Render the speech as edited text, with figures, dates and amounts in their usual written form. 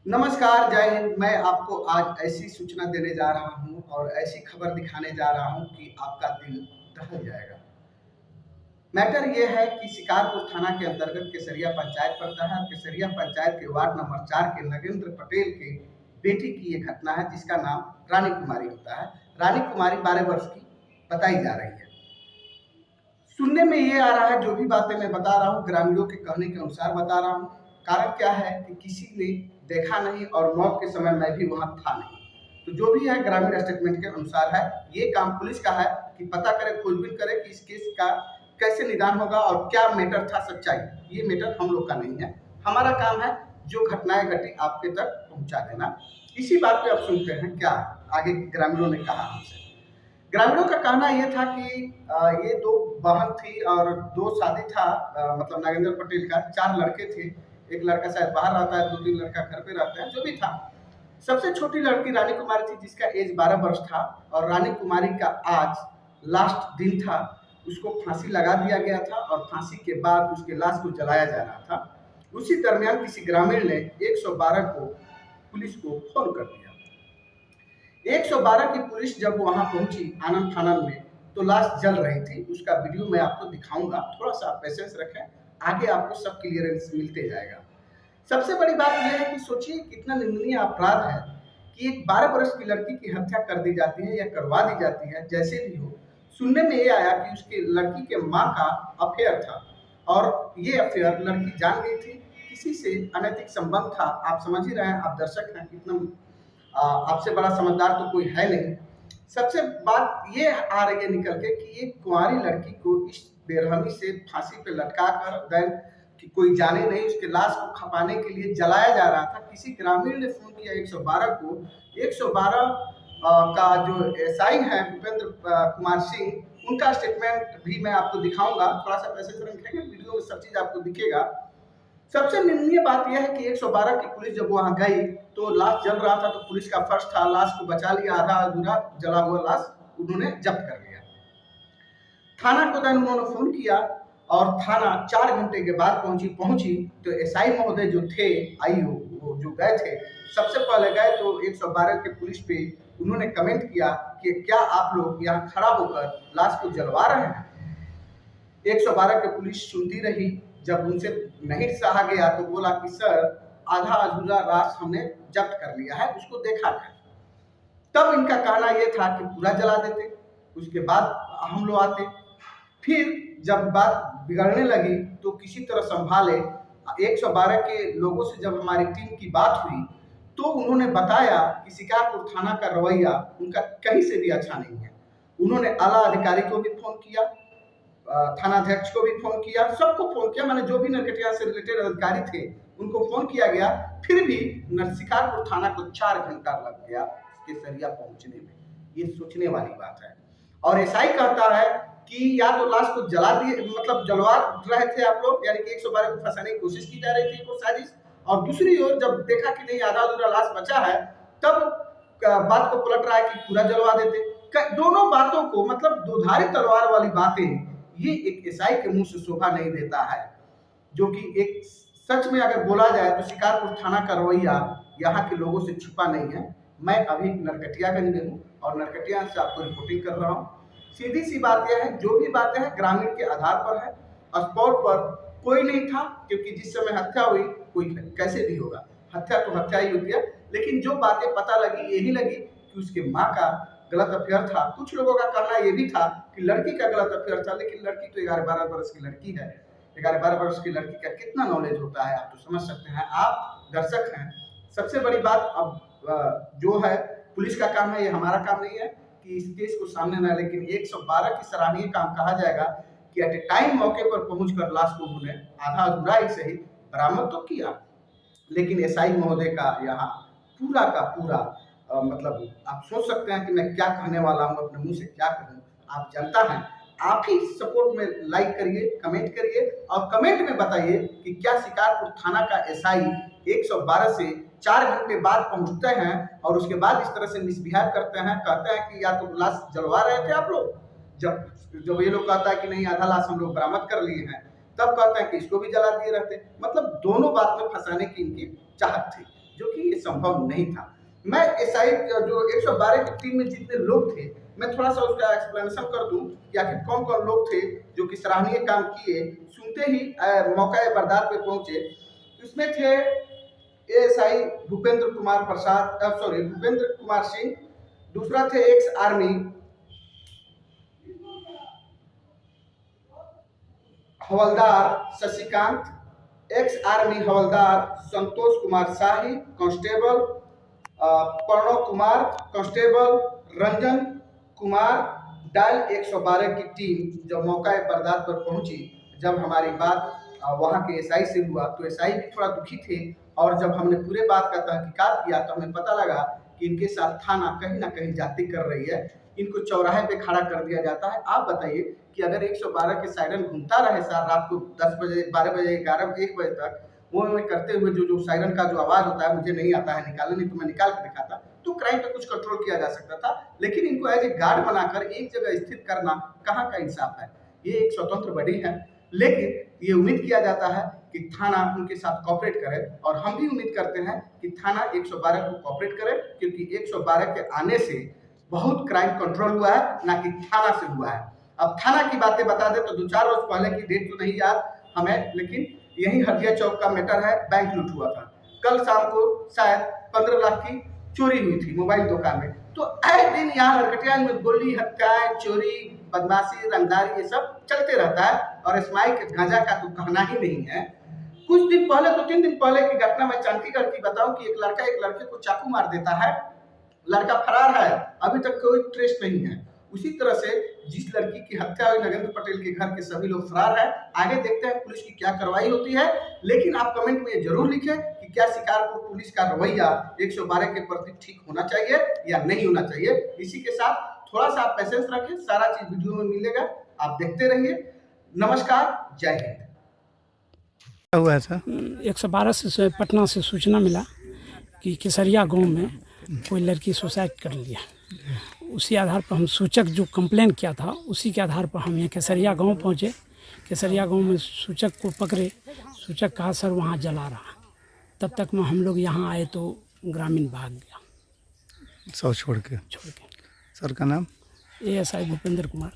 नमस्कार, जय हिंद। मैं आपको आज ऐसी सूचना देने जा रहा हूँ और ऐसी खबर दिखाने जा रहा हूँ कि आपका दिल दहल जाएगा। मैटर ये है कि शिकारपुर थाना के अंतर्गत केसरिया पंचायत पड़ता है और केसरिया पंचायत के वार्ड नंबर 4 के नगेंद्र पटेल के बेटी की ये घटना है, जिसका नाम रानी कुमारी होता है। रानी कुमारी 12 वर्ष की बताई जा रही है। सुनने में ये आ रहा है, जो भी बातें मैं बता रहा हूँ ग्रामीणों के कहने के अनुसार बता रहा हूँ। कारण क्या है कि किसी ने देखा नहीं और मौत के समय मैं भी वहां था नहीं। तो जो भी है ग्रामीण स्टेटमेंट के अनुसार है। ये काम पुलिस का है कि पता करे, खोजबीन करे कि इस केस का कैसे निदान होगा और क्या मैटर था, सच्चाई। ये मैटर हम लोग का नहीं है। हमारा काम है जो घटनाएं घटी आपके तक पहुंचा देना। इसी बात पे अब सुनते हैं क्या आगे ग्रामीणों ने कहा हमसे। ग्रामीणों का कहना यह था कि ये दो बहन थी और दो शादी था, मतलब नागेंद्र पटेल का 4 लड़के थे। एक लड़का शायद बाहर रहता है, 2-3 लड़का घर पे रहता है, जो भी था। सबसे छोटी लड़की रानी कुमारी थी, जिसका एज 12 वर्ष था और रानी कुमारी का आज लास्ट दिन था। उसको फांसी लगा दिया गया था और फांसी के बाद उसके लाश को जलाया जा रहा था। उसी दरमियान किसी ग्रामीण ने 112 को पुलिस को फोन कर दिया। 112 की पुलिस जब वहां पहुंची आनंद फानन में, तो लाश जल रही थी। उसका वीडियो मैं आपको दिखाऊंगा, थोड़ा सा पेशेंस रखें, आगे आपको सब क्लियरेंस मिलते जाएगा। सबसे बड़ी बात यह है कि सोचिए कितना निंदनीय अपराध है कि एक 12 वर्ष की लड़की की हत्या कर दी जाती है या करवा दी जाती है, जैसे भी हो। सुनने में ये आया कि उसके लड़की के माँ का अफेयर था और ये अफेयर लड़की जान गई थी, किसी से अनैतिक संबंध था। आप समझ ही रहे हैं, आप दर्शक हैं, कितना आपसे बड़ा समझदार तो कोई है नहीं। सबसे बात ये आ रही है निकल के कि एक कुंवारी लड़की को इस बेरहमी से फांसी पे लटका कर देन कि कोई जाने नहीं, उसके लाश को खपाने के लिए जलाया जा रहा था। किसी ग्रामीण ने फोन किया 112 को। 112 का जो एसआई है भूपेंद्र कुमार सिंह, उनका स्टेटमेंट भी मैं आपको दिखाऊंगा। थोड़ा सा पैसे रखेंगे, वीडियो में सब चीज आपको दिखेगा। सबसे निंदनीय बात यह है कि 112 की पुलिस जब वहां गई तो लाश जल रहा था, तो पुलिस का फर्ज था लाश को बचा लिया। आधा अधूरा जला हुआ लाश उन्होंने जब्त कर लिया। थाना को देन उन्होंने फोन किया और थाना 4 घंटे के बाद पहुंची तो एसआई महोदय जो थे, आईओ, वो जो गए थे, सबसे पहले गए तो 112 के पुलिस पे उन्होंने कमेंट किया कि क्या आप लोग यहाँ खड़ा होकर लाश को जलवा रहे हैं। 112 के पुलिस सुनती रही। जब उनसे नहीं सहा गया तो बोला कि सर, आधा अधूरा लाश हमने जब्त कर लिया है, उसको देखा जाए। तब इनका कहना यह था कि पूरा जला देते, उसके बाद हम लोग आते। फिर जब बात बिगड़ने लगी तो किसी तरह संभाले। 112 के लोगों से जब हमारी टीम की बात हुई तो उन्होंने बताया कि शिकारपुर थाना का रवैया उनका कहीं से भी अच्छा नहीं है। उन्होंने आला अधिकारी को भी फोन किया, थानाध्यक्ष को भी फोन किया, सबको फोन किया। मैंने जो भी नरकटिया से रिलेटेड अधिकारी थे उनको फोन किया गया। फिर भी शिकारपुर थाना को 4 घंटा लग गया केसरिया पहुंचने में। ये सोचने वाली बात है। और एसआई कहता है कि या तो लाश को जला दिए, मतलब जलवा रहे थे आप लोग, यानी कि 112 को फंसाने की कोशिश की जा रही थी, वो साजिश। और दूसरी ओर जब देखा कि नहीं आधा अधूरा लाश बचा है, तब बात को पलट रहा है कि पूरा जलवा देते। दोनों बातों को, मतलब दुधारी तलवार वाली बातें, ये एक एसआई के मुंह से शोभा नहीं देता है। जो कि एक सच में अगर बोला जाए तो शिकारपुर थाना का रवैया यहाँ के लोगों से छुपा नहीं है। मैं अभी नरकटियागंज में हूँ और नरकटिया से आपको रिपोर्टिंग कर रहा हूँ। सीधी सी बात यह है, जो भी बातें हैं ग्रामीण के आधार पर है। स्पॉट पर कोई नहीं था, क्योंकि जिस समय हत्या हुई, कोई कैसे भी होगा, हत्या तो हत्या ही होती है। लेकिन जो बातें पता लगी, यही लगी कि उसके माँ का गलत अफेयर था। कुछ लोगों का कहना यह भी था कि लड़की का गलत अफेयर था, लेकिन लड़की तो 11-12 वर्ष की लड़की है। 11-12 वर्ष की लड़की का कितना नॉलेज होता है, आप तो समझ सकते हैं, आप दर्शक हैं। सबसे बड़ी बात अब जो है, पुलिस का काम है, ये हमारा काम नहीं है कि इस केस को सामने ना। लेकिन 112 की सराहनीय काम कहा जाएगा कि एट ए टाइम मौके पर पहुंचकर लाश को उन्होंने आधा अधूरा ही सही बरामद तो किया। लेकिन एसआई महोदय का यहाँ पूरा का पूरा मतलब आप सोच सकते हैं कि मैं क्या कहने वाला हूँ, अपने मुंह से क्या कहूँ। आप जनता हैं, आप ही सपोर्ट में लाइक करिए, कमेंट करिए और कमेंट में बताइए कि क्या शिकारपुर थाना का एसआई 112 से 4 घंटे बाद पहुंचते हैं और उसके बाद इस तरह से मिसबिहेव करते हैं, कहते हैं कि या तो लाश जलवा रहे थे आप लोग, जब ये लोग कहता है कि नहीं आधा लाश हम लोग बरामद कर लिए हैं, तब कहते हैं कि इसको भी जला दिए रहते। मतलब दोनों बात में फंसाने की इनकी चाहत थी। जो कि ये संभव नहीं था। मैं एसआई जो 112 की टीम में जितने लोग थे, मैं थोड़ा सा उसका एक्सप्लेनेशन कर दूं कि आखिर कौन कौन लोग थे जो कि सराहनीय काम किए। सुनते ही मौका बरदार पे पहुंचे। इसमें थे एएसआई भूपेंद्र कुमार सिंह, दूसरा थे ex army havildar Shashikant, ex army havildar Santosh Kumar Shahi constable, Pranav Kumar constable, Ranjan Kumar. Dial 112 की टीम जब मौका बरदार पर पहुंची, जब हमारी बात वहां के एसआई से हुआ तो एसआई भी थोड़ा दुखी थे, और जब हमने पूरे बात का तहकीकात किया तो हमें पता लगा कि इनके साथ थाना कहीं ना कहीं जाति कर रही है, इनको चौराहे पे खड़ा कर दिया जाता है। आप बताइए कि अगर 112 के सायरन घूमता रहे सार रात को 10 बजे 12 बजे 11 1 बजे तक, वो में करते हुए जो सायरन का जो आवाज होता है, मुझे नहीं आता है निकालने, नहीं तो मैं निकाल के दिखाता, तो क्राइम पे कुछ कंट्रोल किया जा सकता था। लेकिन इनको एज ए गार्ड बनाकर एक जगह स्थित करना कहाँ का इंसाफ है। ये एक स्वतंत्र बॉडी है, लेकिन ये उम्मीद किया जाता है कि थाना उनके साथ कॉपरेट करे, और हम भी उम्मीद करते हैं कि थाना 112 को कॉपरेट करे, क्योंकि 112 के आने से बहुत क्राइम कंट्रोल हुआ है, ना कि थाना से हुआ है। अब थाना की बातें बता दे तो 2-4 रोज पहले की डेट तो नहीं याद हमें, लेकिन यही हटिया चौक का मैटर है। बैंक लूट हुआ था कल शाम को, शायद 15 लाख की चोरी हुई थी मोबाइल दुकान में। तो आए दिन यहाँ नरकटिया में गोली, हत्याएं, चोरी, बदमाशी, रंगदारी, ये सब चलते रहता है, और स्माइक गांजा का तो कहना ही नहीं है। कुछ दिन पहले, 2-3 दिन पहले की घटना मैं चंडीगढ़ की बताऊं कि एक लड़का एक लड़के को चाकू मार देता है, लड़का फरार है, अभी तक कोई ट्रेस नहीं है। उसी तरह से जिस लड़की की हत्या हुई नगेंद्र पटेल के घर के सभी लोग फरार है। आगे देखते हैं पुलिस की क्या कार्रवाई होती है, लेकिन आप कमेंट में ये जरूर लिखें कि क्या शिकारपुर पुलिस का रवैया 112 के प्रति ठीक होना चाहिए या नहीं होना चाहिए। इसी के साथ थोड़ा सा आप पेशेंस रखें, सारा चीज वीडियो में मिलेगा, आप देखते रहिए। नमस्कार, जय हिंद। हुआ था 112 से पटना से सूचना मिला कि केसरिया गांव में कोई लड़की सुसाइड कर लिया। उसी आधार पर हम सूचक जो कंप्लेन किया था, उसी के आधार पर हम यहाँ केसरिया गांव पहुँचे। केसरिया गांव में सूचक को पकड़े। सूचक कहा सर वहाँ जला रहा। तब तक में हम लोग यहाँ आए तो ग्रामीण भाग गया सब छोड़ के। छोड़ के। सर का नाम? एएसआई भूपेंद्र कुमार।